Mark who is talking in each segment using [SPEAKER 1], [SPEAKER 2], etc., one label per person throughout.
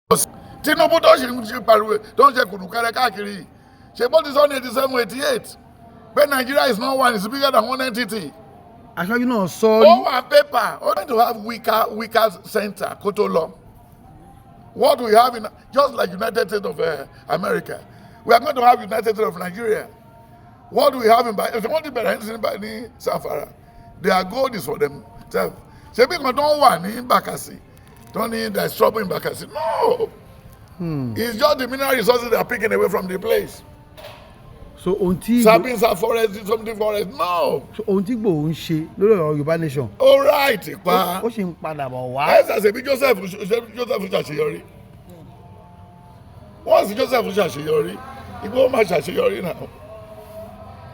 [SPEAKER 1] Tinubu tó ṣe pariwo tó ń ṣe kùrùkẹrẹ káàkiri ṣe bó ti sọ ní 87-88 pé Nigeria is not one, it's bigger than one entity.
[SPEAKER 2] Aṣáájú náà sọ.
[SPEAKER 1] Ó wà paper ó need to have weaker center kó tó lọ. What we have in just like United States of America, we are going to have United States of Nigeria. What we have in if they want to be in Safara, their gold is for themselves. Ṣé bí kan tó ń wà ní Bakassi, don't need there's trouble in Bakassi. No. It's just the mineral resources they are picking away from the place.
[SPEAKER 2] So until
[SPEAKER 1] Sabins are forest, something forest. No.
[SPEAKER 2] So until Igboho ń ṣe lórí ọ̀rọ̀ Yorùbá nation.
[SPEAKER 1] All right, pa.
[SPEAKER 2] Ó ṣe ń padà bọ̀ wá.
[SPEAKER 1] Ẹ ṣàṣẹ bí Joseph ṣàṣeyọrí. Once Joseph ṣàṣeyọrí, Igboho máa ṣàṣeyọrí náà.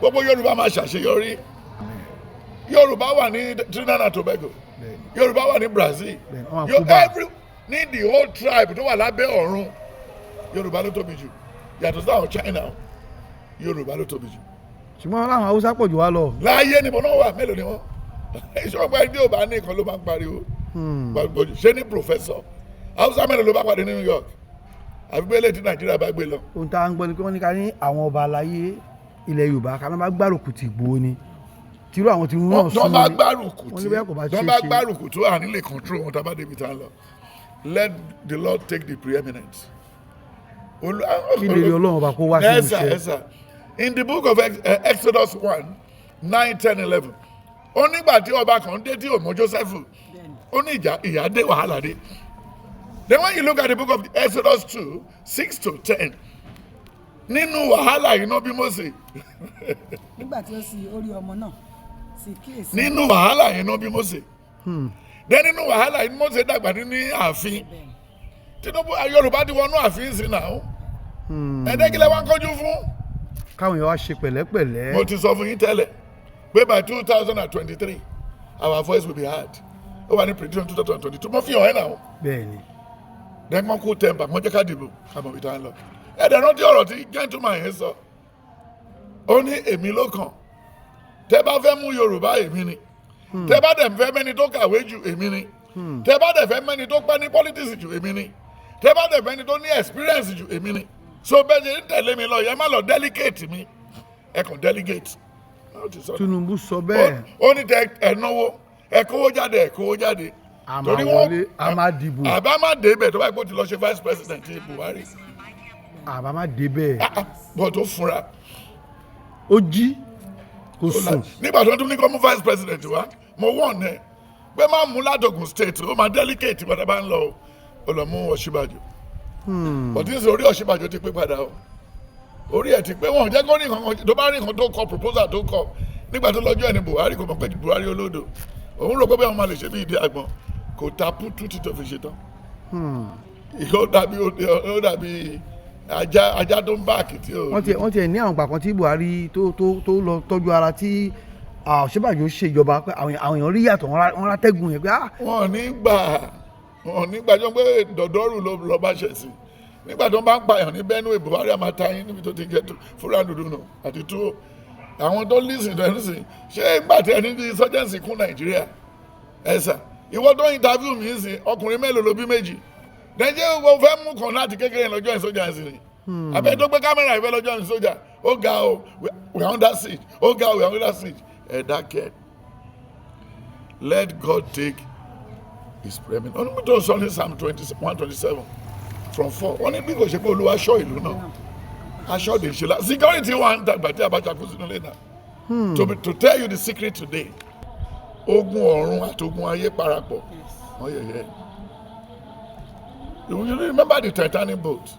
[SPEAKER 1] Gbogbo Yorùbá máa ṣàṣeyọrí. Yorùbá wà ní Trinidad and Tobago. Yorùbá wà ní Brazil. Ní the whole tribe tó wà lábẹ́ ọ̀run Yorùbá ló tóbi jù yàtọ̀ sí àwọn China Yorùbá ló tóbi jù.
[SPEAKER 2] Ṣùgbọ́n láwọn Haúsá pọ̀ jù wá lọ.
[SPEAKER 1] Láyé ni mo náà wà mélòó ni wọ́n ìṣọ̀pá ẹni ò bá ní nǹkan ló máa ń pariwo ṣé ní professor Haúsá mélòó ló bá pàdé ní New York àfi bẹ́ẹ̀ lè tí Nàìjíríà bá gbé lọ.
[SPEAKER 2] Ohun tá à ń gbọ́ ni pé wọ́n ní ká ní àwọn ọba aláyé ilẹ̀ Yorùbá ká má bá gbárùkù ti Ìgbòho ni tírú àwọn tí wọ́n sún
[SPEAKER 1] ní. Wọ́n bá gbárùkù tó à nílé control wọn tá a bá débi tá a lọ. Let the Lord take the preeminence.
[SPEAKER 2] In
[SPEAKER 1] the book of Exodus 1:9-10-11. Only nígbà tí ọba kan dé tí ò mọ Joseph. Ó ní ìyà dé wàhálà dé. Then when you look at the book of Exodus 2:6-10. Nínú wàhálà iná bí Mósè.
[SPEAKER 3] Nígbà tí ó sì orí ọmọ náà sì kíyèsí.
[SPEAKER 1] Nínú wàhálà iná bí Mósè. Then nínú wàhálà yìí Mósè dàgbà ní ààfin Tinubu Yorùbá ti wọnú ààfin sí náà ẹ̀ẹ́dẹ́gílẹ̀ wá ń kọjú fún.
[SPEAKER 2] Káwọn yẹn wá ṣe pẹ̀lẹ́pẹ̀lẹ́.
[SPEAKER 1] Mo ti sọ fún yín tẹ́lẹ̀ pé by 2023 our voice will be heard. Ó wà ní prediction 2022 mo fi hàn ẹ́ náà.
[SPEAKER 2] Bẹ́ẹ̀ni.
[SPEAKER 1] Then wọ́n kó temper wọ́n jẹ́ ká dìbò àmọ́ ìta ń lọ. Ẹ̀dẹ̀ rántí ọ̀rọ̀ tí gentleman yẹn sọ. Ó ní èmi ló kàn. Tẹ́ bá fẹ́ mú Yorùbá èmi ni. Tẹ́ bá dẹ̀ fẹ́ mẹ́ni tó kàwé jù èmi ni. Tẹ́ bá dẹ̀ fẹ́ mẹ́ni tó pẹ́ ní politics jù èmi ni. Tẹ́ bá dẹ̀ fẹ́ mẹ́ni tó ní experience jù èmi ni. So bẹ́ẹ̀ ṣe ń tẹ̀lé mi lọ yẹn má lọ delegate mi ẹ kàn delegate.
[SPEAKER 2] Tinubu sọ bẹ́ẹ̀.
[SPEAKER 1] Ó ní tẹ ẹ náwó ẹ kówó jáde ẹ kówó jáde.
[SPEAKER 2] Àmà wọlé àmà dìbò.
[SPEAKER 1] Àbá má dé bẹ̀ tó bá gbó ti lọ ṣe vice president Buhari.
[SPEAKER 2] Àbá má dé bẹ̀.
[SPEAKER 1] Bọ̀ tó fúnra.
[SPEAKER 2] Ó jí kò sùn.
[SPEAKER 1] Nígbà tó tún ní kó mú vice president wá mo wọ̀n ẹ pé má mú ládògùn state ó máa delegate bàtà bá ń lọ ó lọ mú Ọ̀ṣínbàjò. But this orí Ọ̀ṣínbàjò ti pé padà o orí ẹ̀ ti pé wọn ò jẹ́ kó ní nǹkan tó bá rí nǹkan tó kọ proposal tó kọ nígbà tó lọ́jọ́ ẹni Buhari kò mọ̀ pé Buhari olódo òun rò pé bẹ́ẹ̀ wọ́n máa lè ṣe bí ìdí àgbọn kò ta pútù tí tó fi ṣe tán. Ó dàbí ajá tó ń bá àkìtì o.
[SPEAKER 2] Wọ́n ti ẹ̀ ní àwọn ìgbà kan tí Buhari tó lọ tọ́jú ara tí Ọ̀ṣínbàjò ṣèjọba pé àwọn èèyàn rí yàtọ̀ wọn látẹ́gùn yẹn pé.
[SPEAKER 1] Wọ́n ní gbà jọ pé dọ̀dọ́rù ló bá ṣẹ̀ sí nígbà tó bá ń pààyàn ní Benue Buhari àmà táyín níbi tó ti jẹ fúlàní dúdú nù àti tó àwọn tó lísìn tó ń sìn ṣé ìgbà tí ẹni tí insurgency kún Nàìjíríà ẹ̀sà ìwọ tó interview mi ń sìn ọkùnrin mélòó ló bí méjì nàìjíríà wo fẹ́ mú kan láti kékeré lọ́jọ́ ìsọjà ẹ̀sìn ni àbẹ́ tó gbé kámẹ́rà ìfẹ́ lọ́jọ́ ìsọjà ó ga o we are under siege ó ga o we are under siege dákẹ́. Let God take his preeminence. Wọ́n ní tó sọ ní Psalm 127 from 4 wọ́n ní bí kò ṣe pé Olúwa ṣọ́ ìlú náà aṣọ́ de ṣe la security wà ń dàgbà tí Abacha kú sínú ilé náà. To tell you the secret today ogun ọ̀run àti ogun ayé parapọ̀ wọ́n yẹ̀yẹ́. You remember the Titanic boat?